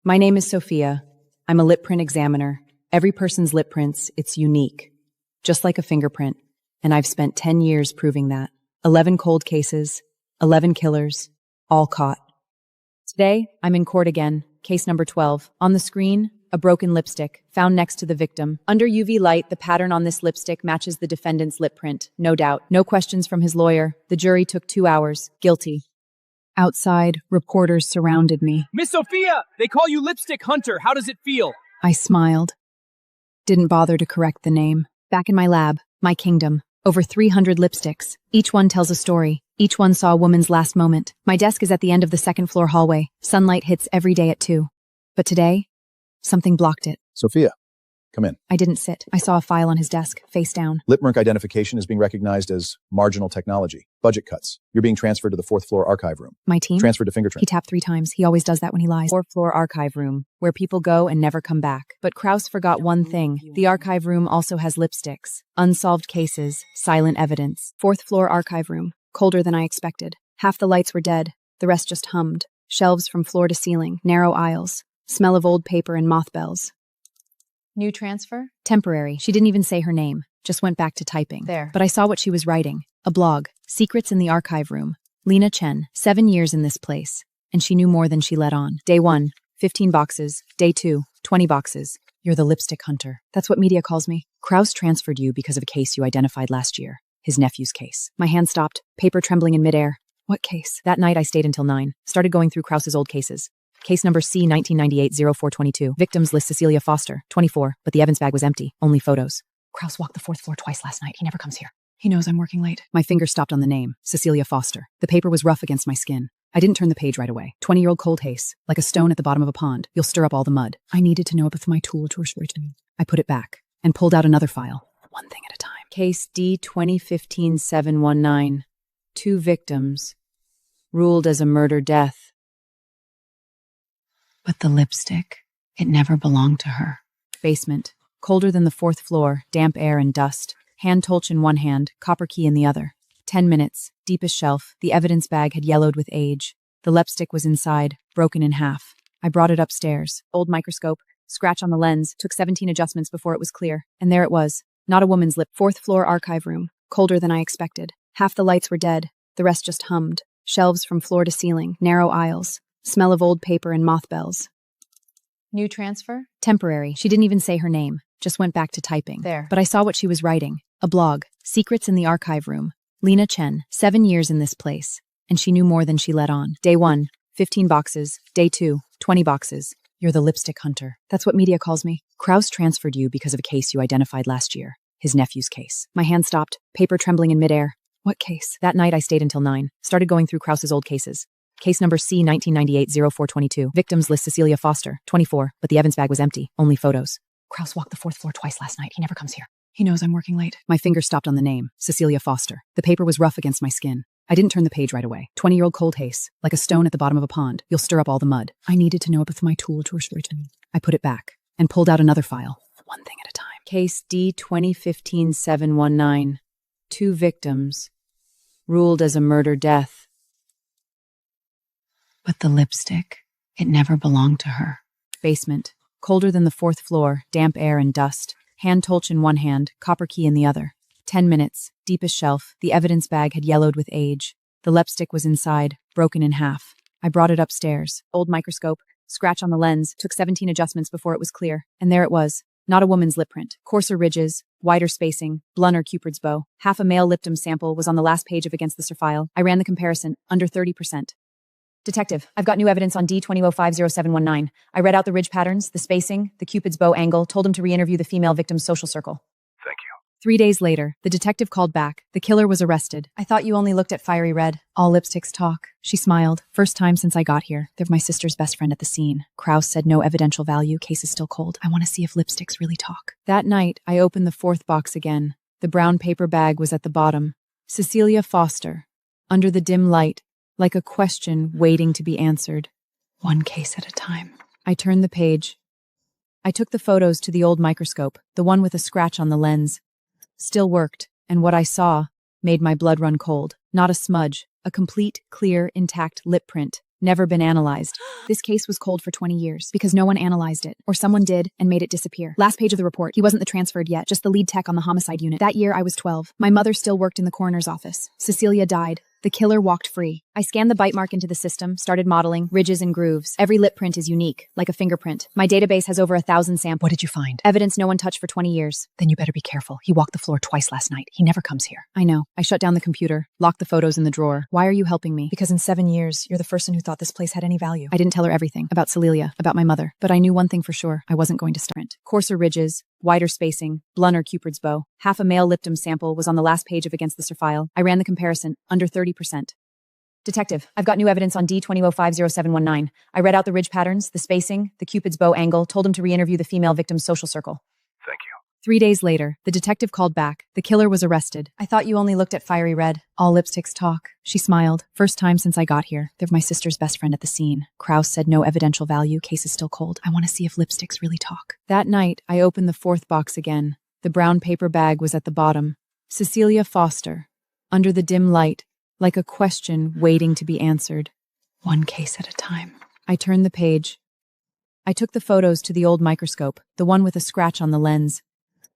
My name is Sophia. I'm a lip print examiner. Every person's lip prints, it's unique. Just like a fingerprint. And I've spent 10 years proving that. 11 cold cases, 11 killers, all caught. Today, I'm in court again, case number 12. On the screen, a broken lipstick, found next to the victim. Under UV light, the pattern on this lipstick matches the defendant's lip print, no doubt. No questions from his lawyer. The jury took 2 hours. Guilty. Outside, reporters surrounded me. Miss Sophia, they call you Lipstick Hunter. How does it feel? I smiled. Didn't bother to correct the name. Back in my lab, my kingdom. Over 300 lipsticks. Each one tells a story. Each one saw a woman's last moment. My desk is at the end of the second-floor hallway. Sunlight hits every day at 2. But today, something blocked it. Sophia, come in. I didn't sit. I saw a file on his desk, face down. Lipmerk identification is being recognized as marginal technology. Budget cuts. You're being transferred to the 4th-floor archive room. My team? Transferred to Fingerprint. He tapped 3 times. He always does that when he lies. 4th-floor archive room, where people go and never come back. But Krauss forgot one thing. The archive room also has lipsticks. Unsolved cases. Silent evidence. 4th-floor archive room. Colder than I expected. Half the lights were dead. The rest just hummed. Shelves from floor to ceiling. Narrow aisles. Smell of old paper and mothballs. New transfer? Temporary. She didn't even say her name. Just went back to typing. There. But I saw what she was writing. A blog. Secrets in the archive room. Lena Chen. 7 years in this place. And she knew more than she let on. Day 1, 15 boxes. Day 2, 20 boxes. You're the lipstick hunter. That's what media calls me. Krauss transferred you because of a case you identified last year. His nephew's case. My hand stopped. Paper trembling in midair. What case? That night I stayed until 9. Started going through Krauss's old cases. Case number C 1998-0422. Victims list Cecilia Foster, 24, but the evidence bag was empty, only photos. Krauss walked the 4th floor twice last night. He never comes here. He knows I'm working late. My finger stopped on the name, Cecilia Foster. The paper was rough against my skin. I didn't turn the page right away. 20-year-old cold case, like a stone at the bottom of a pond. You'll stir up all the mud. I needed to know it with my tool. I put it back and pulled out another file, one thing at a time. Case D 2015-719. 2 victims. Ruled as a murder-death. But the lipstick, it never belonged to her. Basement. Colder than the 4th floor, damp air and dust. Hand torch in one hand, copper key in the other. 10 minutes, deepest shelf. The evidence bag had yellowed with age. The lipstick was inside, broken in half. I brought it upstairs. Old microscope, scratch on the lens, took 17 adjustments before it was clear. And there it was. Not a woman's lip. 4th floor archive room. Colder than I expected. Half the lights were dead. The rest just hummed. Shelves from floor to ceiling. Narrow aisles. Smell of old paper and mothballs. New transfer? Temporary. She didn't even say her name. Just went back to typing. There. But I saw what she was writing. A blog. Secrets in the archive room. Lena Chen. 7 years in this place. And she knew more than she let on. Day 1, 15 boxes. Day 2, 20 boxes. You're the lipstick hunter. That's what media calls me. Krauss transferred you because of a case you identified last year. His nephew's case. My hand stopped. Paper trembling in midair. What case? That night I stayed until 9. Started going through Krauss's old cases. Case number C 1998-0422. Victims list Cecilia Foster, 24, but the evidence bag was empty, only photos. Krauss walked the 4th floor twice last night. He never comes here. He knows I'm working late. My finger stopped on the name, Cecilia Foster. The paper was rough against my skin. I didn't turn the page right away. 20-year-old cold case, like a stone at the bottom of a pond. You'll stir up all the mud. I needed to know it with my tool. I put it back and pulled out another file, one thing at a time. Case D 2015-719. 2 victims. Ruled as a murder-death. But the lipstick, it never belonged to her. Basement. Colder than the 4th floor, damp air and dust. Hand torch in one hand, copper key in the other. 10 minutes, deepest shelf. The evidence bag had yellowed with age. The lipstick was inside, broken in half. I brought it upstairs. Old microscope, scratch on the lens, took 17 adjustments before it was clear. And there it was. Not a woman's lip print. Coarser ridges, wider spacing, blunter Cupid's bow. Half a male liptum sample was on the last page of Against the file. I ran the comparison, under 30%. Detective, I've got new evidence on D20050719. I read out the ridge patterns, the spacing, the Cupid's bow angle, told him to re-interview the female victim's social circle. Thank you. 3 days later, the detective called back. The killer was arrested. I thought you only looked at fiery red. All lipsticks talk. She smiled. First time since I got here. They're my sister's best friend at the scene. Krauss said no evidential value. Case is still cold. I want to see if lipsticks really talk. That night, I opened the 4th box again. The brown paper bag was at the bottom. Cecilia Foster. Under the dim light. Like a question waiting to be answered. One case at a time. I turned the page. I took the photos to the old microscope, the one with a scratch on the lens. Still worked, and what I saw made my blood run cold. Not a smudge, a complete, clear, intact lip print. never been analyzed. This case was cold for 20 years because no one analyzed it, or someone did and made it disappear. Last page of the report, he wasn't the transferred yet, just the lead tech on the homicide unit. That year, I was 12. My mother still worked in the coroner's office. Cecilia died. The killer walked free. I scanned the bite mark into the system, started modeling ridges and grooves. Every lip print is unique, like a fingerprint. My database has over 1,000 samples. What did you find? Evidence no one touched for 20 years. Then you better be careful. He walked the floor twice last night. He never comes here. I know. I shut down the computer, locked the photos in the drawer. Why are you helping me? Because in 7 years, you're the person who thought this place had any value. I didn't tell her everything about Cecilia, about my mother, but I knew one thing for sure. I wasn't going to sprint. Coarser ridges, wider spacing, blunter Cupid's bow. Half a male liptum sample was on the last page of Against the Sir file. I ran the comparison, under 30%. Detective, I've got new evidence on D20050719. I read out the ridge patterns, the spacing, the Cupid's bow angle, told him to re-interview the female victim's social circle. Thank you. 3 days later, the detective called back. The killer was arrested. I thought you only looked at fiery red. All lipsticks talk. She smiled. First time since I got here. They're my sister's best friend at the scene. Kraus said no evidential value. Case is still cold. I want to see if lipsticks really talk. That night, I opened the fourth box again. The brown paper bag was at the bottom. Cecilia Foster. Under the dim light, like a question waiting to be answered. One case at a time. I turned the page. I took the photos to the old microscope, the one with a scratch on the lens.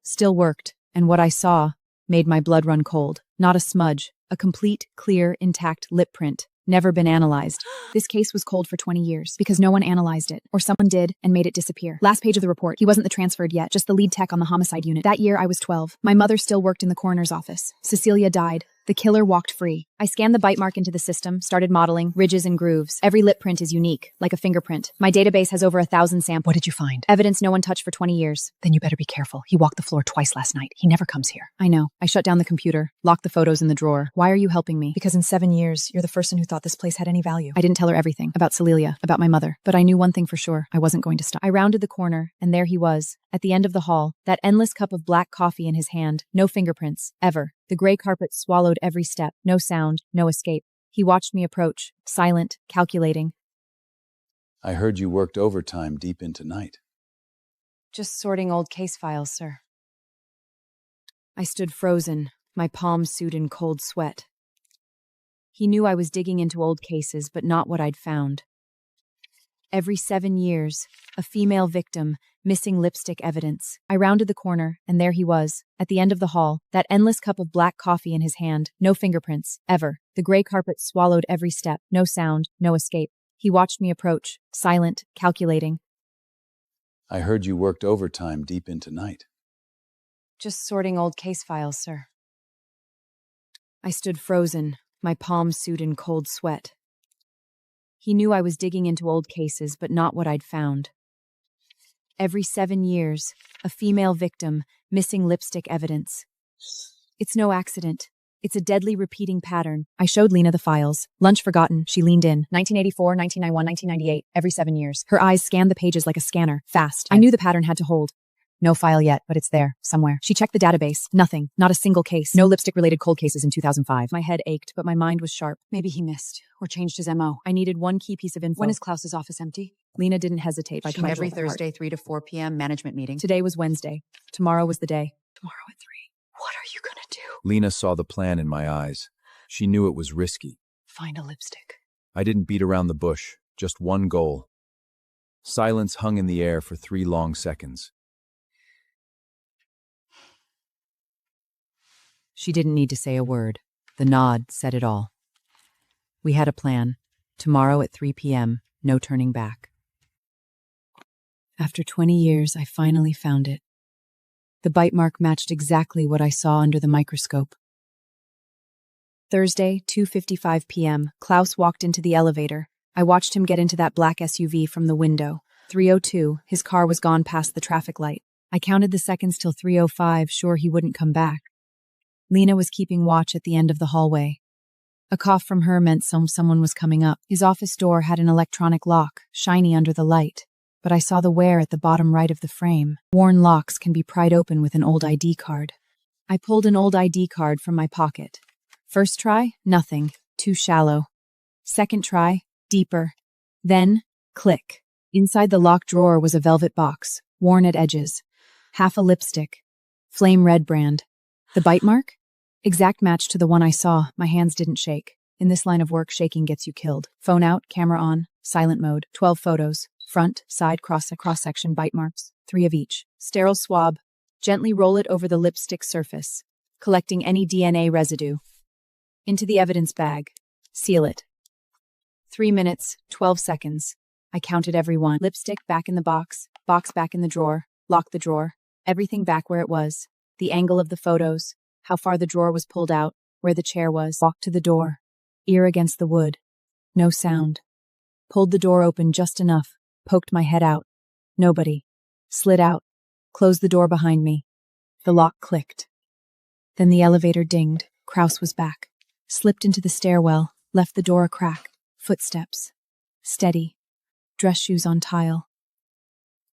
Still worked, and what I saw made my blood run cold. Not a smudge, a complete, clear, intact lip print. Never been analyzed. This case was cold for 20 years because no one analyzed it, or someone did and made it disappear. Last page of the report, he wasn't the transferred yet, just the lead tech on the homicide unit. That year, I was 12. My mother still worked in the coroner's office. Cecilia died. The killer walked free. I scanned the bite mark into the system, started modeling ridges and grooves. Every lip print is unique, like a fingerprint. My database has over 1,000 samples. What did you find? Evidence no one touched for 20 years. Then you better be careful. He walked the floor twice last night. He never comes here. I know. I shut down the computer, locked the photos in the drawer. Why are you helping me? Because in 7 years, you're the person who thought this place had any value. I didn't tell her everything about Cecilia, about my mother, but I knew one thing for sure. I wasn't going to stop. I rounded the corner, and there he was, at the end of the hall, that endless cup of black coffee in his hand. No fingerprints, ever. The gray carpet swallowed every step. No sound, no escape. He watched me approach, silent, calculating. I heard you worked overtime deep into night. Just sorting old case files, sir. I stood frozen, my palms suited in cold sweat. He knew I was digging into old cases, but not what I'd found. Every 7 years, a female victim, missing lipstick evidence. I rounded the corner, and there he was, at the end of the hall, that endless cup of black coffee in his hand. No fingerprints, ever. The gray carpet swallowed every step. No sound, no escape. He watched me approach, silent, calculating. I heard you worked overtime deep into night. Just sorting old case files, sir. I stood frozen, my palms suited in cold sweat. He knew I was digging into old cases, but not what I'd found. Every 7 years, a female victim, missing lipstick evidence. It's no accident. It's a deadly repeating pattern. I showed Lena the files. Lunch forgotten. She leaned in. 1984, 1991, 1998. Every 7 years. Her eyes scanned the pages like a scanner. Fast. I knew the pattern had to hold. No file yet, but it's there, somewhere. She checked the database. Nothing. Not a single case. No lipstick-related cold cases in 2005. My head ached, but my mind was sharp. Maybe he missed, or changed his MO. I needed one key piece of info. When is Klaus's office empty? Lena didn't hesitate. Every Thursday, 3 to 4 p.m., management meeting. Today was Wednesday. Tomorrow was the day. Tomorrow at 3. What are you gonna do? Lena saw the plan in my eyes. She knew it was risky. Find a lipstick. I didn't beat around the bush, just one goal. Silence hung in the air for 3 long seconds. She didn't need to say a word. The nod said it all. We had a plan. Tomorrow at 3 p.m., no turning back. After 20 years, I finally found it. The bite mark matched exactly what I saw under the microscope. Thursday, 2:55 p.m., Klaus walked into the elevator. I watched him get into that black SUV from the window. 3:02, his car was gone past the traffic light. I counted the seconds till 3:05, sure he wouldn't come back. Lena was keeping watch at the end of the hallway. A cough from her meant someone was coming up. His office door had an electronic lock, shiny under the light, but I saw the wear at the bottom right of the frame. Worn locks can be pried open with an old ID card. I pulled an old ID card from my pocket. First try, nothing, too shallow. Second try, deeper. Then, click. Inside the locked drawer was a velvet box, worn at edges. Half a lipstick. Flame red brand. The bite mark? Exact match to the one I saw. My hands didn't shake. In this line of work, shaking gets you killed. Phone out, camera on, silent mode, 12 photos, front, side, cross-section, bite marks, 3 of each. Sterile swab. Gently roll it over the lipstick surface, collecting any DNA residue. Into the evidence bag. Seal it. 3 minutes, 12 seconds. I counted every one. Lipstick back in the box back in the drawer, lock the drawer, everything back where it was, the angle of the photos, how far the drawer was pulled out, where the chair was, walked to the door, ear against the wood, no sound. Pulled the door open just enough, poked my head out. Nobody. Slid out, closed the door behind me. The lock clicked. Then the elevator dinged. Kraus was back. Slipped into the stairwell, left the door a crack. Footsteps. Steady. Dress shoes on tile.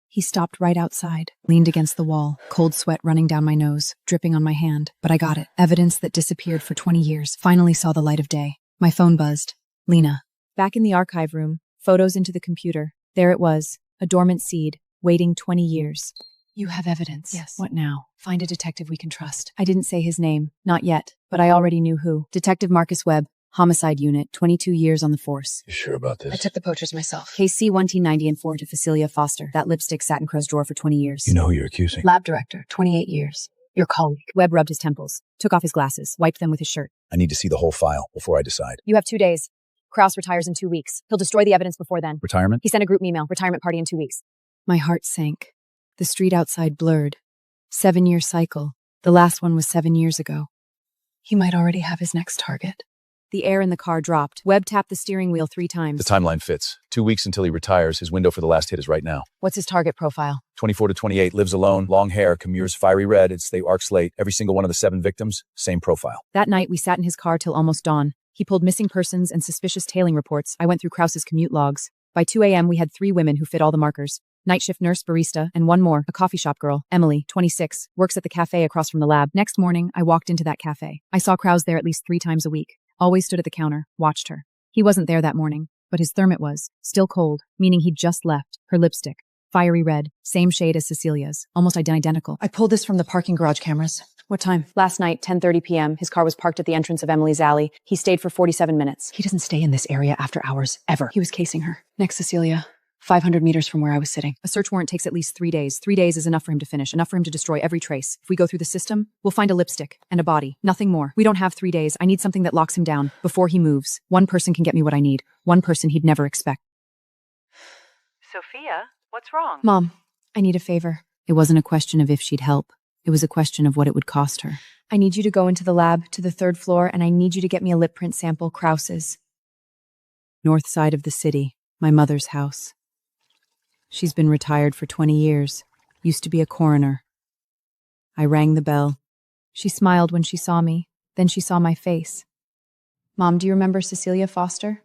He stopped right outside, leaned against the wall, cold sweat running down my nose, dripping on my hand. But I got it. Evidence that disappeared for 20 years finally saw the light of day. My phone buzzed. Lena. Back in the archive room, photos into the computer. There it was, a dormant seed, waiting 20 years. You have evidence. Yes. What now? Find a detective we can trust. I didn't say his name, not yet, but I already knew who. Detective Marcus Webb, Homicide Unit, 22 years on the force. You sure about this? I took the poachers myself. Case C-1790 and 4 to Cecilia Foster. That lipstick sat in Crow's drawer for 20 years. You know who you're accusing? Lab director, 28 years. Your colleague. Webb rubbed his temples, took off his glasses, wiped them with his shirt. I need to see the whole file before I decide. You have 2 days. Kraus retires in 2 weeks. He'll destroy the evidence before then. Retirement? He sent a group email, retirement party in 2 weeks. My heart sank. The street outside blurred. 7-year cycle. The last one was 7 years ago. He might already have his next target. The air in the car dropped. Webb tapped the steering wheel 3 times. The timeline fits. 2 weeks until he retires. His window for the last hit is right now. What's his target profile? 24 to 28, lives alone, long hair, commutes, fiery red. They arc slate. Every single one of the 7 victims, same profile. That night, we sat in his car till almost dawn. He pulled missing persons and suspicious tailing reports. I went through Kraus's commute logs. By 2 a.m., we had 3 women who fit all the markers. Night shift nurse, barista, and one more, a coffee shop girl, Emily, 26, works at the cafe across from the lab. Next morning, I walked into that cafe. I saw Kraus there at least 3 times a week. Always stood at the counter, watched her. He wasn't there that morning, but his thermit was, still cold, meaning he'd just left. Her lipstick, fiery red, same shade as Cecilia's, almost identical. I pulled this from the parking garage cameras. What time? Last night, 10:30 p.m., his car was parked at the entrance of Emily's alley. He stayed for 47 minutes. He doesn't stay in this area after hours, ever. He was casing her. Next Cecilia. 500 meters from where I was sitting. A search warrant takes at least 3 days. 3 days is enough for him to finish, enough for him to destroy every trace. If we go through the system, we'll find a lipstick and a body. Nothing more. We don't have 3 days. I need something that locks him down before he moves. One person can get me what I need. One person he'd never expect. Sophia, what's wrong? Mom, I need a favor. It wasn't a question of if she'd help. It was a question of what it would cost her. I need you to go into the lab to the 3rd floor, and I need you to get me a lip print sample, Kraus's. North side of the city, my mother's house. She's been retired for 20 years. Used to be a coroner. I rang the bell. She smiled when she saw me. Then she saw my face. Mom, do you remember Cecilia Foster?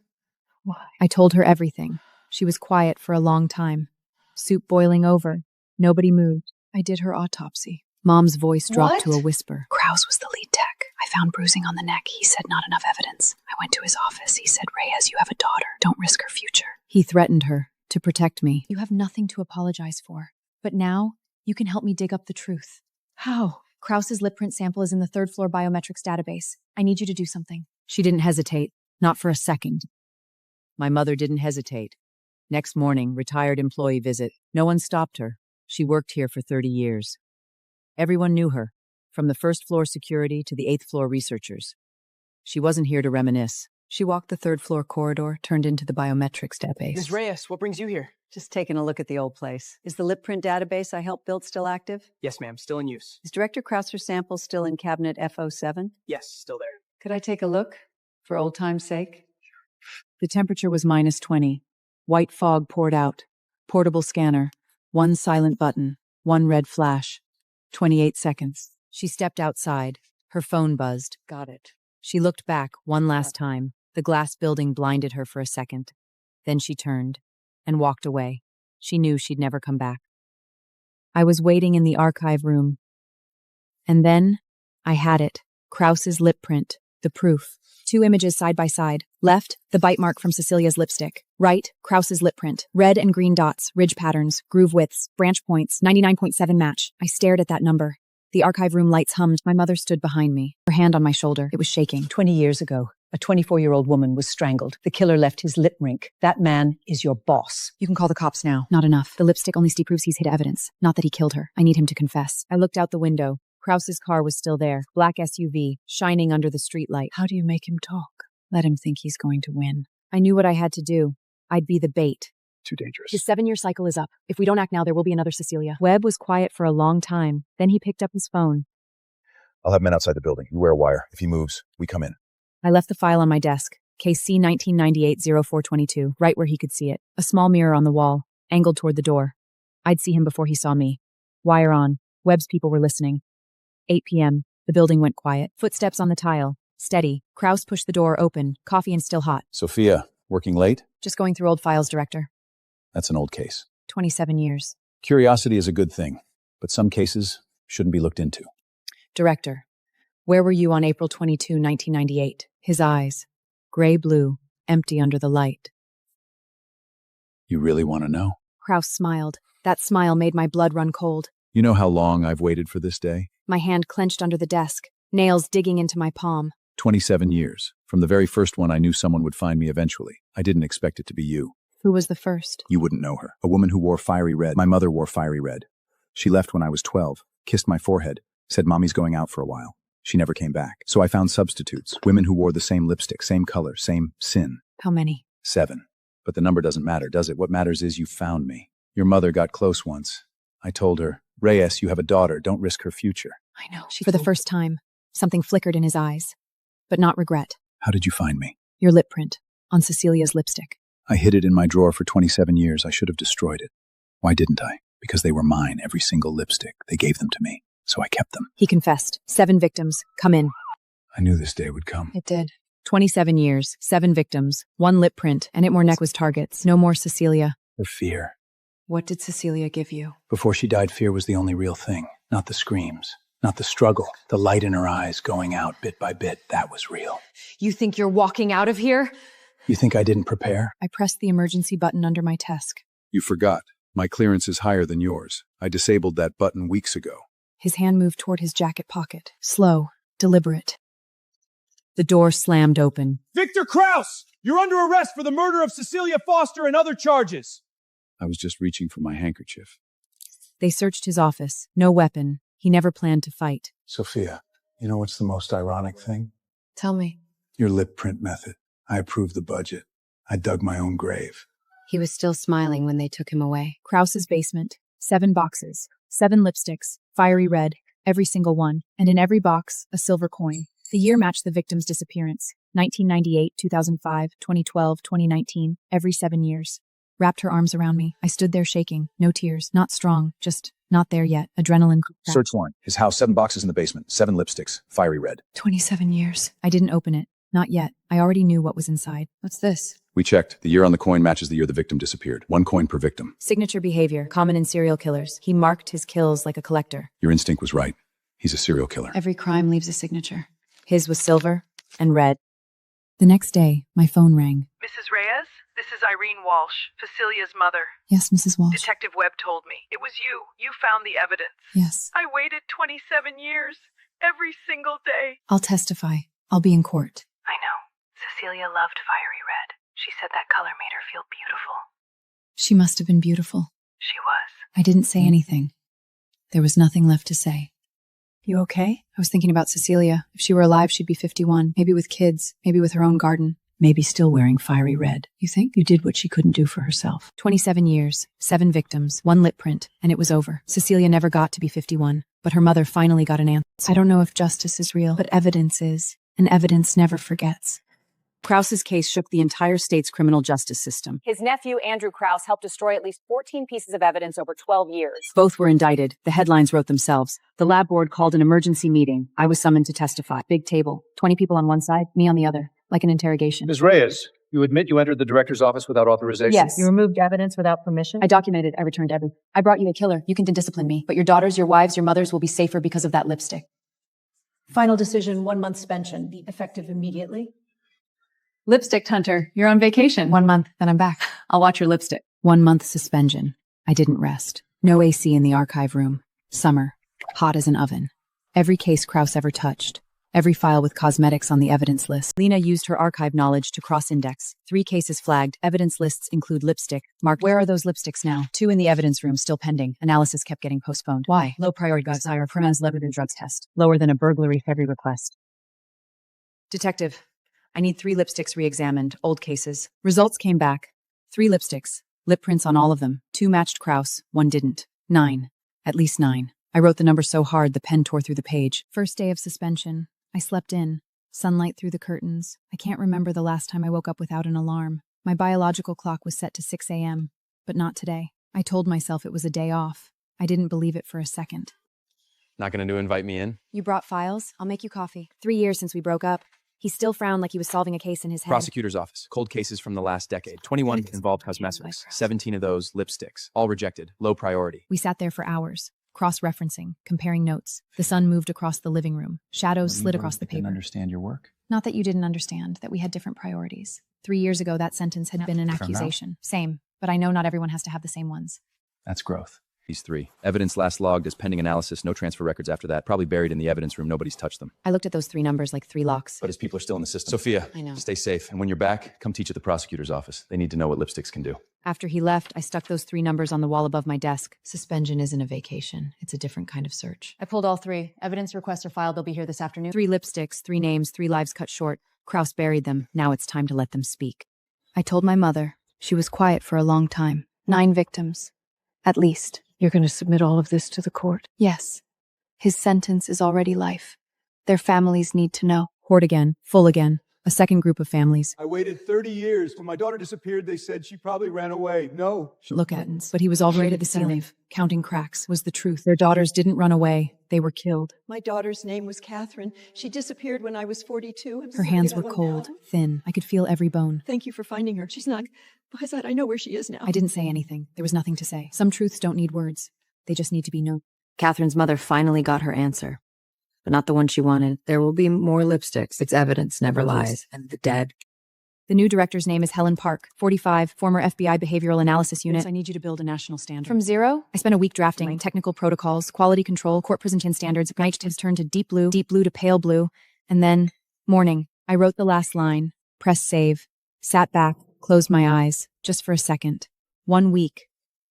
Why? I told her everything. She was quiet for a long time. Soup boiling over. Nobody moved. I did her autopsy. Mom's voice dropped to a whisper. Kraus was the lead tech. I found bruising on the neck. He said not enough evidence. I went to his office. He said, Reyes, you have a daughter. Don't risk her future. He threatened her to protect me. You have nothing to apologize for. But now, you can help me dig up the truth. How? Kraus's lip print sample is in the 3rd floor biometrics database. I need you to do something. She didn't hesitate. Not for a second. My mother didn't hesitate. Next morning, retired employee visit. No one stopped her. She worked here for 30 years. Everyone knew her, from the 1st floor security to the 8th floor researchers. She wasn't here to reminisce. She walked the 3rd floor corridor, turned into the biometrics database. Ms. Reyes, what brings you here? Just taking a look at the old place. Is the lip print database I helped build still active? Yes, ma'am, still in use. Is Director Krauser's sample still in cabinet F07? Yes, still there. Could I take a look, for old time's sake? The temperature was -20. White fog poured out. Portable scanner. 1 silent button. 1 red flash. 28 seconds. She stepped outside. Her phone buzzed. Got it. She looked back one last time. The glass building blinded her for a second. Then she turned and walked away. She knew she'd never come back. I was waiting in the archive room. And then I had it. Kraus's lip print. The proof. 2 images side by side. Left, the bite mark from Cecilia's lipstick. Right, Kraus's lip print. Red and green dots, ridge patterns, groove widths, branch points, 99.7 match. I stared at that number. The archive room lights hummed. My mother stood behind me, her hand on my shoulder. It was shaking. 20 years ago, A 24-year-old woman was strangled. The killer left his lip rink. That man is your boss. You can call the cops now. Not enough. The lipstick only proves he's hid evidence, not that he killed her. I need him to confess. I looked out the window. Krause's car was still there, black SUV, shining under the streetlight. How do you make him talk? Let him think he's going to win. I knew what I had to do. I'd be the bait. Too dangerous. His 7-year cycle is up. If we don't act now, there will be another Cecilia. Webb was quiet for a long time. Then he picked up his phone. I'll have men outside the building. You wear a wire. If he moves, we come in. I left the file on my desk. Case C 1998-0422, right where he could see it. A small mirror on the wall, angled toward the door. I'd see him before he saw me. Wire on. Webb's people were listening. 8 p.m. The building went quiet. Footsteps on the tile. Steady. Krause pushed the door open. Coffee and still hot. Sophia, working late? Just going through old files, Director. That's an old case. 27 years. Curiosity is a good thing, but some cases shouldn't be looked into. Director, where were you on April 22, 1998? His eyes. Gray-blue, empty under the light. You really want to know? Krause smiled. That smile made my blood run cold. You know how long I've waited for this day? My hand clenched under the desk, nails digging into my palm. 27 years. From the very first one, I knew someone would find me eventually. I didn't expect it to be you. Who was the first? You wouldn't know her. A woman who wore fiery red. My mother wore fiery red. She left when I was 12, kissed my forehead, said Mommy's going out for a while. She never came back. So I found substitutes. Women who wore the same lipstick, same color, same sin. How many? 7. But the number doesn't matter, does it? What matters is you found me. Your mother got close once. I told her, Reyes, you have a daughter. Don't risk her future. I know. For the first time, something flickered in his eyes. But not regret. How did you find me? Your lip print. On Cecilia's lipstick. I hid it in my drawer for 27 years. I should have destroyed it. Why didn't I? Because they were mine, every single lipstick. They gave them to me. So I kept them. He confessed. 7 victims. Come in. I knew this day would come. It did. 27 years, 7 victims, 1 lip print, and it more neck was targets. No more Cecilia. Her fear. What did Cecilia give you? Before she died, fear was the only real thing. Not the screams. Not the struggle. The light in her eyes going out bit by bit. That was real. You think you're walking out of here? You think I didn't prepare? I pressed the emergency button under my desk. You forgot. My clearance is higher than yours. I disabled that button weeks ago. His hand moved toward his jacket pocket. Slow, deliberate. The door slammed open. Victor Krause! You're under arrest for the murder of Cecilia Foster and other charges. I was just reaching for my handkerchief. They searched his office. No weapon. He never planned to fight. Sophia, you know what's the most ironic thing? Tell me. Your lip print method. I approved the budget. I dug my own grave. He was still smiling when they took him away. Krause's basement. 7 boxes. 7 lipsticks. Fiery red. Every single one. And in every box, a silver coin. The year matched the victim's disappearance. 1998, 2005, 2012, 2019. Every 7 years. Wrapped her arms around me. I stood there shaking. No tears. Not strong. Just not there yet. Adrenaline. Search warrant. His house, 7 boxes in the basement. 7 lipsticks. Fiery red. 27 years. I didn't open it. Not yet. I already knew what was inside. What's this? We checked. The year on the coin matches the year the victim disappeared. 1 coin per victim. Signature behavior, common in serial killers. He marked his kills like a collector. Your instinct was right. He's a serial killer. Every crime leaves a signature. His was silver and red. The next day, my phone rang. Mrs. Reyes, this is Irene Walsh, Cecilia's mother. Yes, Mrs. Walsh. Detective Webb told me. It was you. You found the evidence. Yes. I waited 27 years. Every single day. I'll testify. I'll be in court. I know. Cecilia loved fiery red. She said that color made her feel beautiful. She must have been beautiful. She was. I didn't say anything. There was nothing left to say. You okay? I was thinking about Cecilia. If she were alive, she'd be 51. Maybe with kids. Maybe with her own garden. Maybe still wearing fiery red. You think? You did what she couldn't do for herself. 27 years, 7 victims, 1 lip print, and it was over. Cecilia never got to be 51, but her mother finally got an answer. I don't know if justice is real, but evidence is, and evidence never forgets. Krause's case shook the entire state's criminal justice system. His nephew, Andrew Krause, helped destroy at least 14 pieces of evidence over 12 years. Both were indicted. The headlines wrote themselves. The lab board called an emergency meeting. I was summoned to testify. Big table, 20 people on one side, me on the other, like an interrogation. Ms. Reyes, you admit you entered the director's office without authorization? Yes. You removed evidence without permission? I documented, I returned everything. I brought you a killer. You can discipline me, but your daughters, your wives, your mothers will be safer because of that lipstick. Final decision, 1 month suspension, be effective immediately. Lipstick hunter, you're on vacation. 1 month, then I'm back. I'll watch your lipstick. 1 month suspension. I didn't rest. No AC in the archive room. Summer. Hot as an oven. Every case Krause ever touched. Every file with cosmetics on the evidence list. Lena used her archive knowledge to cross-index. 3 cases flagged. Evidence lists include lipstick. Marked, where are those lipsticks now? 2 in the evidence room, still pending. Analysis kept getting postponed. Why? Low priority desire Perez levered drugs test. Lower than a burglary February request. Detective, I need 3 lipsticks re-examined. Old cases. Results came back. 3 lipsticks. Lip prints on all of them. 2 matched Kraus, 1 didn't. 9. At least 9. I wrote the number so hard the pen tore through the page. First day of suspension. I slept in. Sunlight through the curtains. I can't remember the last time I woke up without an alarm. My biological clock was set to 6 a.m., but not today. I told myself it was a day off. I didn't believe it for a second. Not gonna invite me in? You brought files? I'll make you coffee. 3 years since we broke up. He still frowned like he was solving a case in his head. Prosecutor's office. Cold cases from the last decade. 21 involved cosmetics. 17 of those lipsticks. All rejected. Low priority. We sat there for hours, cross-referencing, comparing notes. The sun moved across the living room. Shadows slid across the paper. Didn't understand your work. Not that you didn't understand, that we had different priorities. 3 years ago, that sentence had been an accusation. Same, but I know not everyone has to have the same ones. That's growth. These 3. Evidence last logged as pending analysis. No transfer records after that. Probably buried in the evidence room. Nobody's touched them. I looked at those 3 numbers like 3 locks. But his people are still in the system. Sophia, I know. Stay safe. And when you're back, come teach at the prosecutor's office. They need to know what lipsticks can do. After he left, I stuck those 3 numbers on the wall above my desk. Suspension isn't a vacation. It's a different kind of search. I pulled all 3. Evidence requests are filed. They'll be here this afternoon. 3 lipsticks, 3 names, 3 lives cut short. Kraus buried them. Now it's time to let them speak. I told my mother. She was quiet for a long time. 9 victims. At least. You're going to submit all of this to the court? Yes. His sentence is already life. Their families need to know. Hoard again. Full again. A second group of families. I waited 30 years. When my daughter disappeared, they said she probably ran away. No. Look at it. But he was already at the ceiling. Counting cracks was the truth. Their daughters didn't run away. They were killed. My daughter's name was Catherine. She disappeared when I was 42. Her hands were cold, thin. I could feel every bone. Thank you for finding her. She's not... By that, I know where she is now. I didn't say anything. There was nothing to say. Some truths don't need words. They just need to be known. Catherine's mother finally got her answer, but not the one she wanted. There will be more lipsticks. It's evidence never lies. And the dead. The new director's name is Helen Park, 45, former FBI Behavioral Analysis Unit. I need you to build a national standard. From zero? I spent a week drafting technical protocols, quality control, court presentation standards. Nights turned to deep blue to pale blue. And then, morning, I wrote the last line, pressed save, sat back, closed my eyes, just for a second. 1 week.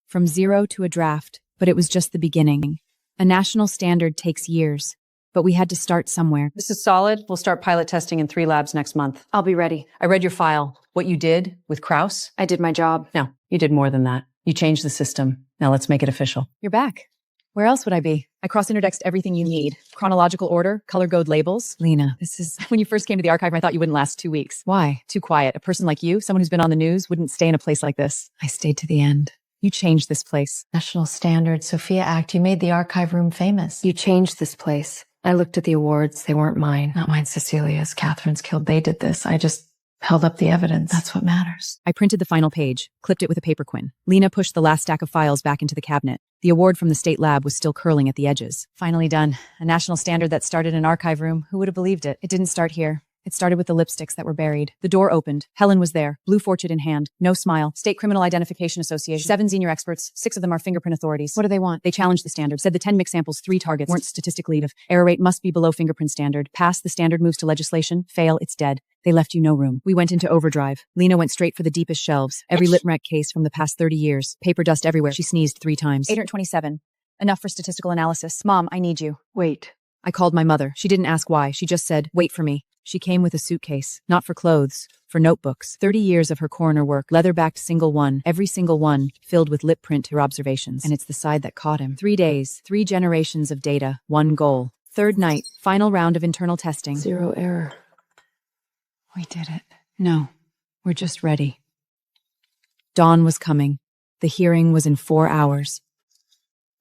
From zero to a draft, but it was just the beginning. A national standard takes years, but we had to start somewhere. This is solid. We'll start pilot testing in 3 labs next month. I'll be ready. I read your file. What you did with Kraus? I did my job. No, you did more than that. You changed the system. Now let's make it official. You're back. Where else would I be? I cross-indexed everything you need. Chronological order, color-coded labels. Lena, this is... When you first came to the archive, I thought you wouldn't last 2 weeks. Why? Too quiet. A person like you, someone who's been on the news, wouldn't stay in a place like this. I stayed to the end. You changed this place. National Standard, Sophia Act. You made the archive room famous. You changed this place. I looked at the awards. They weren't mine. Not mine, Cecilia's. Catherine's killed. They did this. I just held up the evidence. That's what matters. I printed the final page, clipped it with a paperquin. Lena pushed the last stack of files back into the cabinet. The award from the state lab was still curling at the edges. Finally done. A national standard that started in an archive room. Who would have believed it? It didn't start here. It started with the lipsticks that were buried. The door opened. Helen was there, blue fortune in hand. No smile. State Criminal Identification Association. 7 senior experts. 6 of them are fingerprint authorities. What do they want? They challenged the standard. Said the 10 mixed samples, 3 targets, weren't statistically enough. Error rate must be below fingerprint standard. Pass, the standard moves to legislation. Fail, it's dead. They left you no room. We went into overdrive. Lena went straight for the deepest shelves. Every Litmrec case from the past 30 years. Paper dust everywhere. She sneezed 3 times. 827. Enough for statistical analysis. Mom, I need you. Wait. I called my mother. She didn't ask why. She just said, wait for me. She came with a suitcase, not for clothes, for notebooks. 30 years of her coroner work, leather-backed single one, every single one, filled with lip print to her observations. And it's the side that caught him. 3 days, 3 generations of data, 1 goal. 3rd night, final round of internal testing. 0 error. We did it. No, we're just ready. Dawn was coming. The hearing was in 4 hours.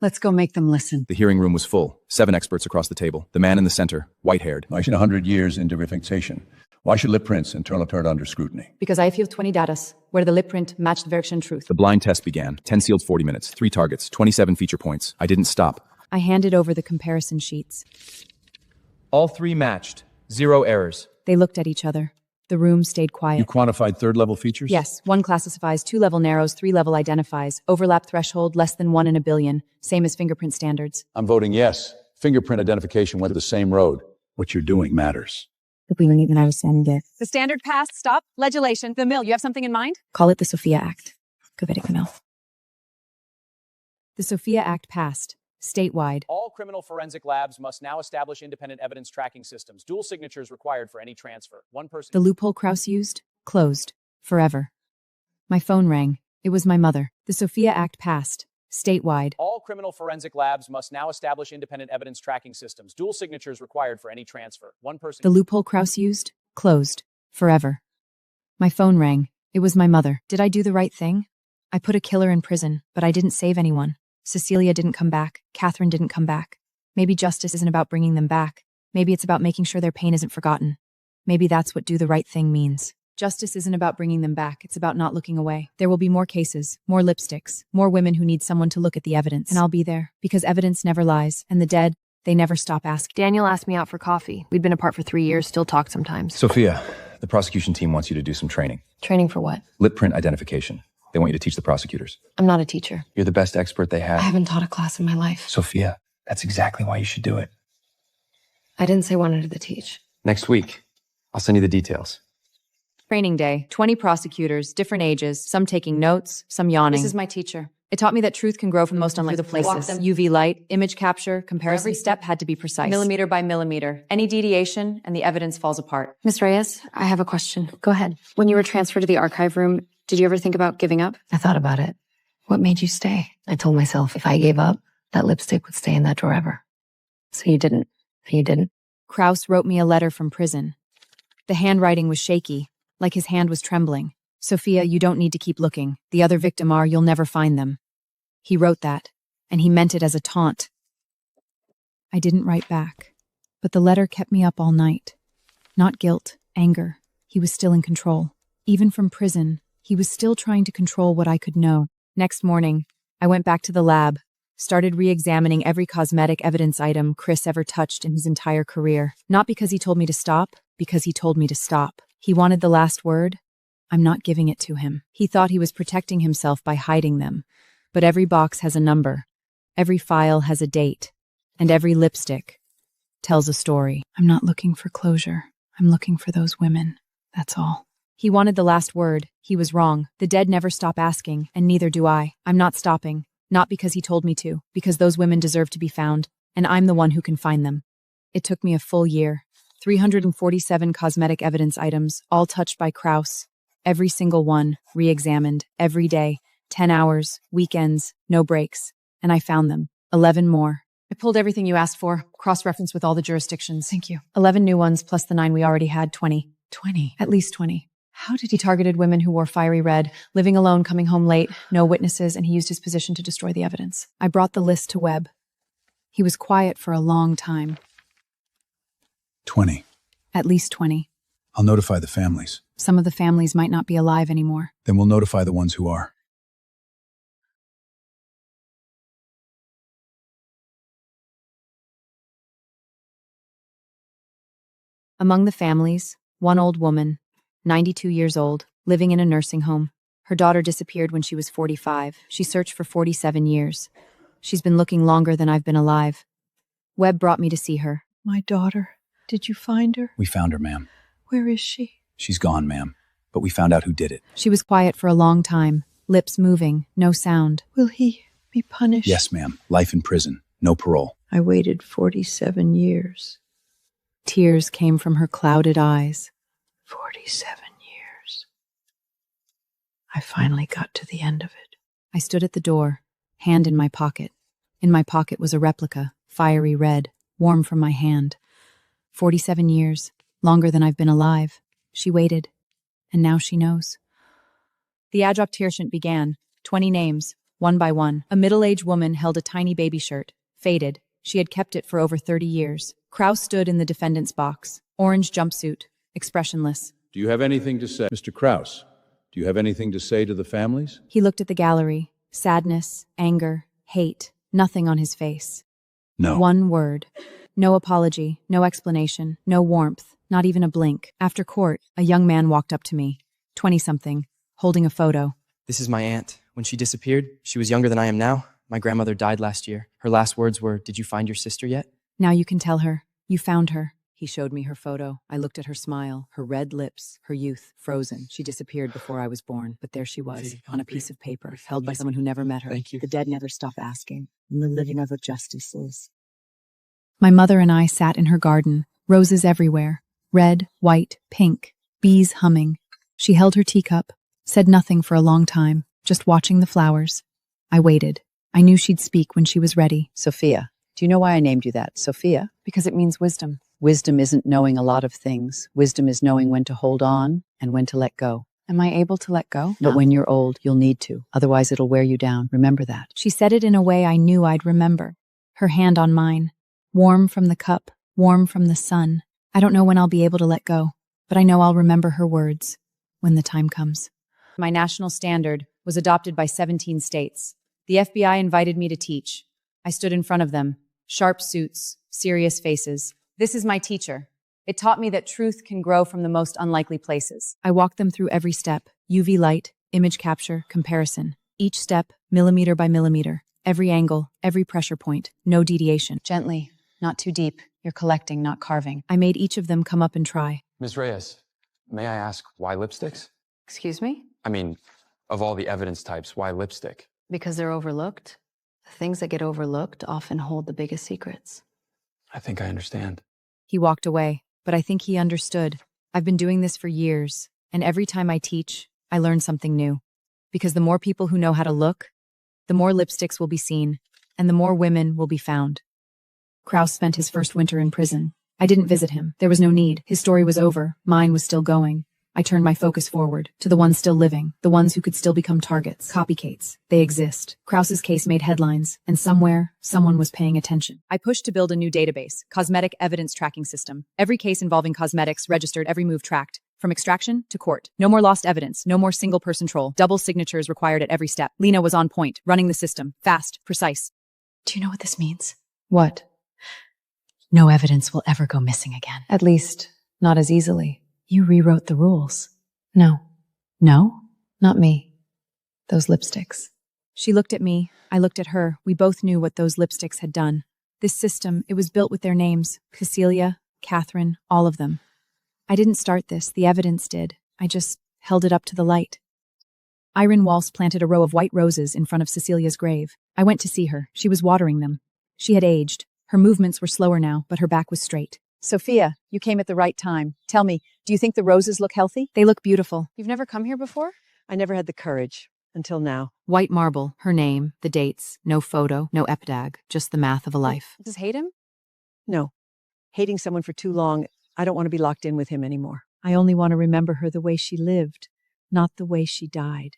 Let's go make them listen. The hearing room was full. 7 experts across the table. The man in the center, white-haired. Why should 100 years into fixation? Why should lip prints and turn under scrutiny? Because I feel 20 datas, where the lip print matched the version truth. The blind test began. 10 sealed 40 minutes, 3 targets, 27 feature points. I didn't stop. I handed over the comparison sheets. All 3 matched. 0 errors. They looked at each other. The room stayed quiet. You quantified 3rd-level features? Yes. 1 classifies, 2-level narrows, 3-level identifies. Overlap threshold less than 1 in a billion. Same as fingerprint standards. I'm voting yes. Fingerprint identification went the same road. What you're doing matters. The The standard passed. Stop. Legislation. The mill. You have something in mind? Call it the Sophia Act. Camille. The Sophia Act passed, statewide. All criminal forensic labs must now establish independent evidence tracking systems. Dual signatures required for any transfer. One person. The loophole Krauss used, closed, forever. My phone rang. It was my mother. The Sophia Act passed, statewide. All criminal forensic labs must now establish independent evidence tracking systems. Dual signatures required for any transfer. One person. The loophole Krauss used, closed, forever. My phone rang. It was my mother. Did I do the right thing? I put a killer in prison, but I didn't save anyone. Cecilia didn't come back. Catherine didn't come back. Maybe justice isn't about bringing them back. Maybe it's about making sure their pain isn't forgotten. Maybe that's what do the right thing means. Justice isn't about bringing them back. It's about not looking away. There will be more cases, more lipsticks, more women who need someone to look at the evidence. And I'll be there, because evidence never lies, and the dead, they never stop asking. Daniel asked me out for coffee. We'd been apart for 3 years, still talk sometimes. Sophia, the prosecution team wants you to do some training. Training for what? Lip print identification. They want you to teach the prosecutors. I'm not a teacher. You're the best expert they I have. haven't taught a class in my life. Sophia, that's exactly why you should do it. I didn't say wanted to teach. Next week, I'll send you the details. Training day, 20 prosecutors, different ages, some taking notes, some yawning. This is my teacher. It taught me that truth can grow from the most unlikely Walk places. them. UV light, image capture, comparison. Every step had to be precise. Millimeter by millimeter. Any deviation, and the evidence falls apart. Miss Reyes, I have a question. Go ahead. When you were transferred to the archive room, did you ever think about giving up? I thought about it. What made you stay? I told myself if I gave up, that lipstick would stay in that drawer ever. So you didn't. You didn't. Krauss wrote me a letter from prison. The handwriting was shaky, like his hand was trembling. Sophia, you don't need to keep looking. The other victim are, you'll never find them. He wrote that, and he meant it as a taunt. I didn't write back, but the letter kept me up all night. Not guilt, anger. He was still in control. Even from prison, he was still trying to control what I could know. Next morning, I went back to the lab, started re-examining every cosmetic evidence item Chris ever touched in his entire career. Not because he told me to stop, because he told me to stop. He wanted the last word. I'm not giving it to him. He thought he was protecting himself by hiding them. But every box has a number, every file has a date, and every lipstick tells a story. I'm not looking for closure. I'm looking for those women. That's all. He wanted the last word. He was wrong. The dead never stop asking, and neither do I. I'm not stopping. Not because he told me to, because those women deserve to be found, and I'm the one who can find them. It took me a full year. 347 cosmetic evidence items, all touched by Krauss. Every single one, re-examined, every day. 10 hours, weekends, no breaks. And I found them. 11 more. I pulled everything you asked for, cross-referenced with all the jurisdictions. Thank you. 11 new ones, plus the 9 we already had, 20. 20? At least 20. How did he targeted women who wore fiery red, living alone, coming home late, no witnesses, and he used his position to destroy the evidence. I brought the list to Webb. He was quiet for a long time. 20. At least 20. I'll notify the families. Some of the families might not be alive anymore. Then we'll notify the ones who are. Among the families, one old woman, 92 years old, living in a nursing home. Her daughter disappeared when she was 45. She searched for 47 years. She's been looking longer than I've been alive. Webb brought me to see her. My daughter. Did you find her? We found her, ma'am. Where is she? She's gone, ma'am. But we found out who did it. She was quiet for a long time, lips moving, no sound. Will he be punished? Yes, ma'am. Life in prison. No parole. I waited 47 years. Tears came from her clouded eyes. 47 years. I finally got to the end of it. I stood at the door, hand in my pocket. In my pocket was a replica, fiery red, warm from my hand. 47 years, longer than I've been alive. She waited, and now she knows. The adjunctation began. 20 names, one by one. A middle-aged woman held a tiny baby shirt, faded. She had kept it for over 30 years. Krauss stood in the defendant's box, orange jumpsuit, expressionless. Do you have anything to say? Mr. Krauss, do you have anything to say to the families? He looked at the gallery. Sadness, anger, hate, nothing on his face. No. One word. No apology, no explanation, no warmth, not even a blink. After court, a young man walked up to me, 20-something, holding a photo. This is my aunt. When she disappeared, she was younger than I am now. My grandmother died last year. Her last words were, "Did you find your sister yet?" Now you can tell her. You found her. He showed me her photo. I looked at her smile, her red lips, her youth, frozen. She disappeared before I was born, but there she was, on a piece of paper, held by someone who never met her. The dead never stop asking. The living are what justice is. My mother and I sat in her garden, roses everywhere, red, white, pink, bees humming. She held her teacup, said nothing for a long time, just watching the flowers. I waited. I knew she'd speak when she was ready. Sophia. Do you know why I named you that, Sophia? Because it means wisdom. Wisdom isn't knowing a lot of things. Wisdom is knowing when to hold on and when to let go. Am I able to let go? But when you're old, you'll need to. Otherwise, it'll wear you down. Remember that. She said it in a way I knew I'd remember. Her hand on mine. Warm from the cup, warm from the sun. I don't know when I'll be able to let go, but I know I'll remember her words when the time comes. My national standard was adopted by 17 states. The FBI invited me to teach. I stood in front of them. Sharp suits, serious faces. This is my teacher. It taught me that truth can grow from the most unlikely places. I walked them through every step. UV light, image capture, comparison. Each step, millimeter by millimeter. Every angle, every pressure point. No deviation. Gently, not too deep. You're collecting, not carving. I made each of them come up and try. Ms. Reyes, may I ask why lipsticks? Excuse me? I mean, of all the evidence types, why lipstick? Because they're overlooked. The things that get overlooked often hold the biggest secrets. I think I understand. He walked away, but I think he understood. I've been doing this for years, and every time I teach, I learn something new. Because the more people who know how to look, the more lipsticks will be seen, and the more women will be found. Kraus spent his first winter in prison. I didn't visit him. There was no need. His story was over. Mine was still going. I turned my focus forward, to the ones still living, the ones who could still become targets, copycats. They exist. Kraus's case made headlines, and somewhere, someone was paying attention. I pushed to build a new database, cosmetic evidence tracking system. Every case involving cosmetics registered, every move tracked. From extraction to court. No more lost evidence, no more single-person troll. Double signatures required at every step. Lena was on point, running the system. Fast, precise. Do you know what this means? What? No evidence will ever go missing again. At least, not as easily. You rewrote the rules. No. No? Not me. Those lipsticks. She looked at me. I looked at her. We both knew what those lipsticks had done. This system, it was built with their names. Cecilia, Catherine, all of them. I didn't start this. The evidence did. I just held it up to the light. Irene Walsh planted a row of white roses in front of Cecilia's grave. I went to see her. She was watering them. She had aged. Her movements were slower now, but her back was straight. Sophia, you came at the right time. Tell me, do you think the roses look healthy? They look beautiful. You've never come here before? I never had the courage, until now. White marble, her name, the dates, no photo, no epitaph, just the math of a life. Does hate him? No. Hating someone for too long, I don't want to be locked in with him anymore. I only want to remember her the way she lived, not the way she died.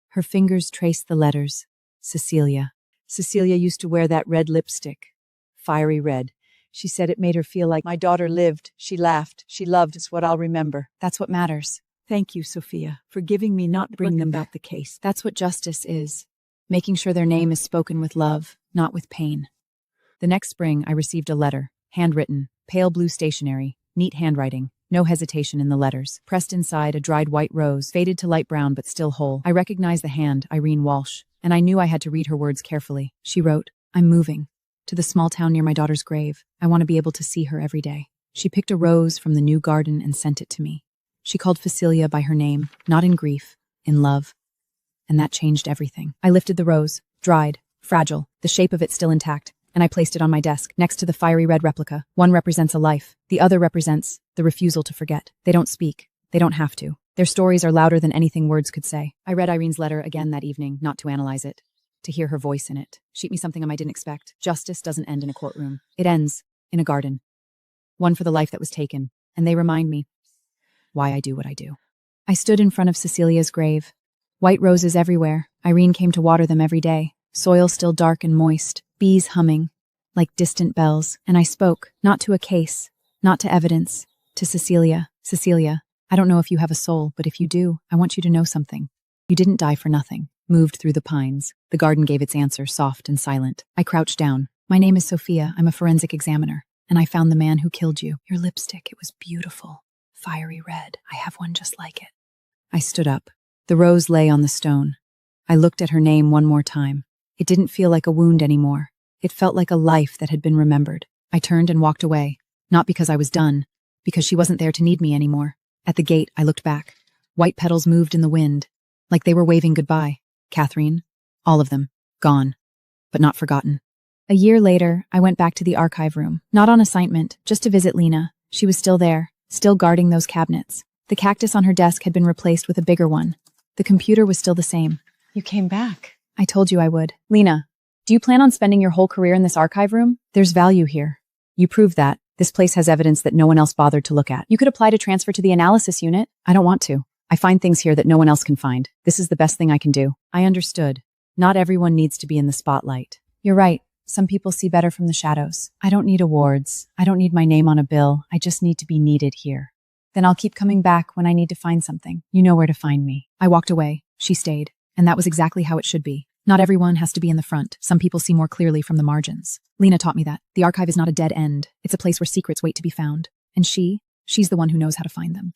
Her fingers traced the letters. Cecilia. Cecilia used to wear that red lipstick. Fiery red. She said it made her feel like my daughter lived. She laughed. She loved. It's what I'll remember. That's what matters. Thank you, Sophia, for giving me not bring them back the case. That's what justice is. Making sure their name is spoken with love, not with pain. The next spring, I received a letter, handwritten, pale blue stationery, neat handwriting, no hesitation in the letters. Pressed inside a dried white rose, faded to light brown but still whole. I recognized the hand, Irene Walsh, and I knew I had to read her words carefully. She wrote, "I'm moving to the small town near my daughter's grave. I want to be able to see her every day." She picked a rose from the new garden and sent it to me. She called Cecilia by her name, not in grief, in love. And that changed everything. I lifted the rose, dried, fragile, the shape of it still intact, and I placed it on my desk, next to the fiery red replica. One represents a life. The other represents the refusal to forget. They don't speak. They don't have to. Their stories are louder than anything words could say. I read Irene's letter again that evening, not to analyze it, to hear her voice in it. Sheet me something I didn't expect. Justice doesn't end in a courtroom. It ends in a garden. One for the life that was taken, and they remind me why I do what I do. I stood in front of Cecilia's grave. White roses everywhere. Irene came to water them every day. Soil still dark and moist. Bees humming, like distant bells. And I spoke, not to a case, not to evidence, to Cecilia. Cecilia, I don't know if you have a soul, but if you do, I want you to know something. You didn't die for nothing. Moved through the pines. The garden gave its answer, soft and silent. I crouched down. My name is Sophia. I'm a forensic examiner. And I found the man who killed you. Your lipstick, it was beautiful. Fiery red. I have one just like it. I stood up. The rose lay on the stone. I looked at her name one more time. It didn't feel like a wound anymore. It felt like a life that had been remembered. I turned and walked away, not because I was done, because she wasn't there to need me anymore. At the gate, I looked back. White petals moved in the wind, like they were waving goodbye. Catherine, all of them, gone, but not forgotten. A year later, I went back to the archive room, not on assignment, just to visit Lena. She was still there, still guarding those cabinets. The cactus on her desk had been replaced with a bigger one. The computer was still the same. You came back. I told you I would. Lena, do you plan on spending your whole career in this archive room? There's value here. You proved that. This place has evidence that no one else bothered to look at. You could apply to transfer to the analysis unit. I don't want to. I find things here that no one else can find. This is the best thing I can do. I understood. Not everyone needs to be in the spotlight. You're right. Some people see better from the shadows. I don't need awards. I don't need my name on a bill. I just need to be needed here. Then I'll keep coming back when I need to find something. You know where to find me. I walked away. She stayed. And that was exactly how it should be. Not everyone has to be in the front. Some people see more clearly from the margins. Lena taught me that. The archive is not a dead end. It's a place where secrets wait to be found. And she's the one who knows how to find them.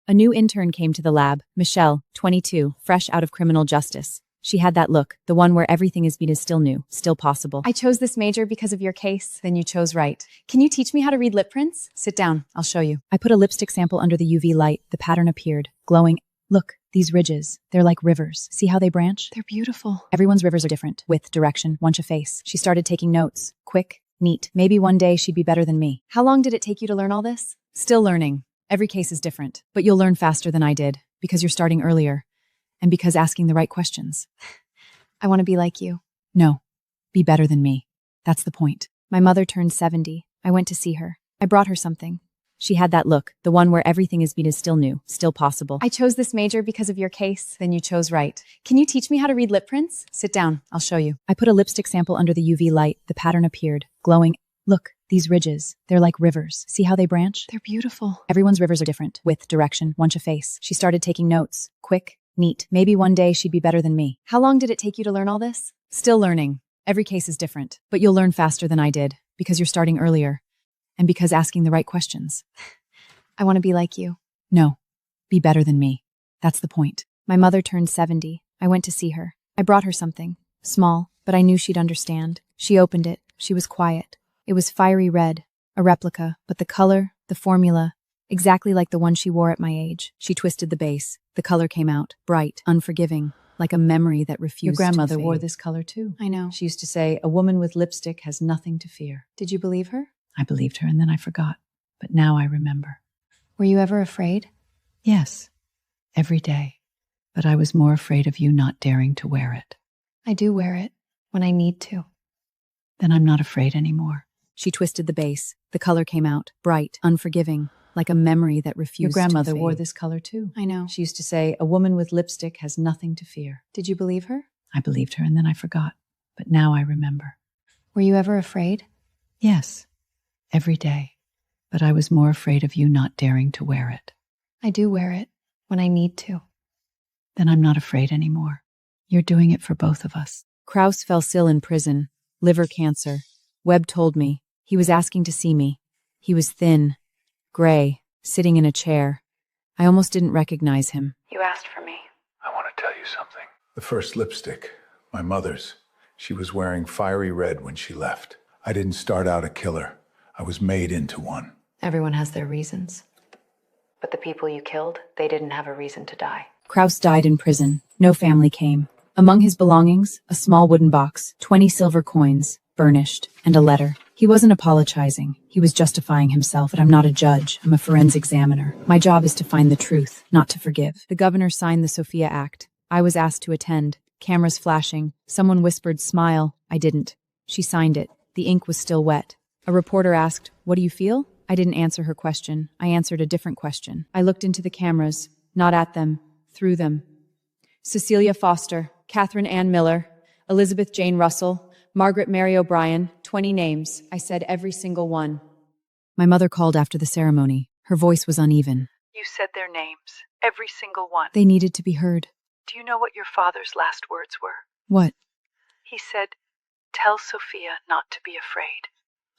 A new intern came to the lab, Michelle, 22, fresh out of criminal justice. She had that look, the one where everything is still new, still possible. I chose this major because of your case. Then you chose right. Can you teach me how to read lip prints? Sit down, I'll show you. I put a lipstick sample under the UV light. The pattern appeared, glowing. Look, these ridges, they're like rivers. See how they branch? They're beautiful. Everyone's rivers are different. Width, direction, once a face. She started taking notes. Quick, neat. Maybe one day she'd be better than me. How long did it take you to learn all this? Still learning. Every case is different. But you'll learn faster than I did, because you're starting earlier. And because asking the right questions. I want to be like you. No, be better than me. That's the point. My mother turned 70. I went to see her. I brought her something. She had that look, the one where everything is still new, still possible. I chose this major because of your case. Then you chose right. Can you teach me how to read lip prints? Sit down, I'll show you. I put a lipstick sample under the UV light. The pattern appeared, glowing. Look, these ridges, they're like rivers. See how they branch? They're beautiful. Everyone's rivers are different. Width, direction, once a face. She started taking notes. Quick, neat. Maybe one day she'd be better than me. How long did it take you to learn all this? Still learning. Every case is different. But you'll learn faster than I did, because you're starting earlier. And because asking the right questions. I want to be like you. No, be better than me. That's the point. My mother turned 70. I went to see her. I brought her something. Small, but I knew she'd understand. She opened it. She was quiet. It was fiery red, a replica, but the color, the formula, exactly like the one she wore at my age. She twisted the base. The color came out, bright, unforgiving, like a memory that refused Your grandmother to fade. wore this color too. I know. She used to say, a woman with lipstick has nothing to fear. Did you believe her? I believed her and then I forgot. But now I remember. Were you ever afraid? Yes, every day. But I was more afraid of you not daring to wear it. I do wear it when I need to. Then I'm not afraid anymore. She twisted the base. The color came out, bright, unforgiving, like a memory that refused Your grandmother to fade. wore this color too. I know. She used to say, a woman with lipstick has nothing to fear. Did you believe her? I believed her and then I forgot. But now I remember. Were you ever afraid? Yes, every day. But I was more afraid of you not daring to wear it. I do wear it when I need to. Then I'm not afraid anymore. You're doing it for both of us. Kraus fell ill in prison, liver cancer. Webb told me. He was asking to see me. He was thin, gray, sitting in a chair. I almost didn't recognize him. You asked for me. I want to tell you something. The first lipstick, my mother's, she was wearing fiery red when she left. I didn't start out a killer. I was made into one. Everyone has their reasons. But the people you killed, they didn't have a reason to die. Kraus died in prison. No family came. Among his belongings, a small wooden box, 20 silver coins, burnished, and a letter. He wasn't apologizing. He was justifying himself. But I'm not a judge. I'm a forensic examiner. My job is to find the truth, not to forgive. The governor signed the Sophia Act. I was asked to attend. Cameras flashing. Someone whispered, smile. I didn't. She signed it. The ink was still wet. A reporter asked, what do you feel? I didn't answer her question. I answered a different question. I looked into the cameras, not at them, through them. Cecilia Foster, Catherine Ann Miller, Elizabeth Jane Russell, Margaret Mary O'Brien, 20 names. I said every single one. My mother called after the ceremony. Her voice was uneven. You said their names, every single one. They needed to be heard. Do you know what your father's last words were? What? He said, tell Sophia not to be afraid.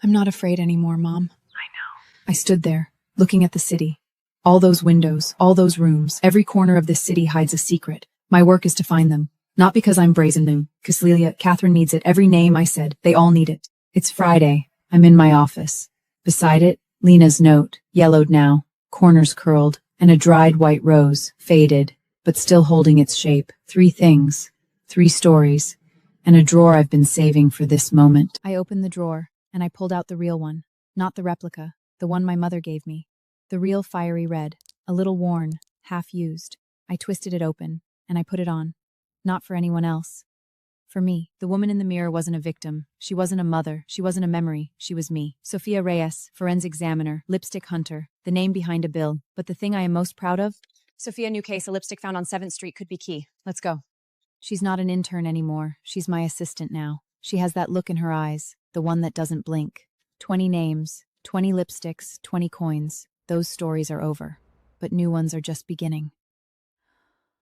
I'm not afraid anymore, Mom. I know. I stood there, looking at the city. All those windows, all those rooms, every corner of this city hides a secret. My work is to find them. Not because I'm brazen them. Catherine needs it. Every name I said, they all need it. It's Friday. I'm in my office. Beside it, Lena's note, yellowed now, corners curled, and a dried white rose, faded, but still holding its shape. 3 things, 3 stories, and a drawer I've been saving for this moment. I opened the drawer, and I pulled out the real one, not the replica, the one my mother gave me. The real fiery red, a little worn, half used. I twisted it open, and I put it on. Not for anyone else. For me. The woman in the mirror wasn't a victim. She wasn't a mother. She wasn't a memory. She was me. Sophia Reyes, forensic examiner, lipstick hunter, the name behind a bill. But the thing I am most proud of? Sophia, new case. A lipstick found on 7th Street could be key. Let's go. She's not an intern anymore. She's my assistant now. She has that look in her eyes, the one that doesn't blink. 20 names, 20 lipsticks, 20 coins. Those stories are over. But new ones are just beginning.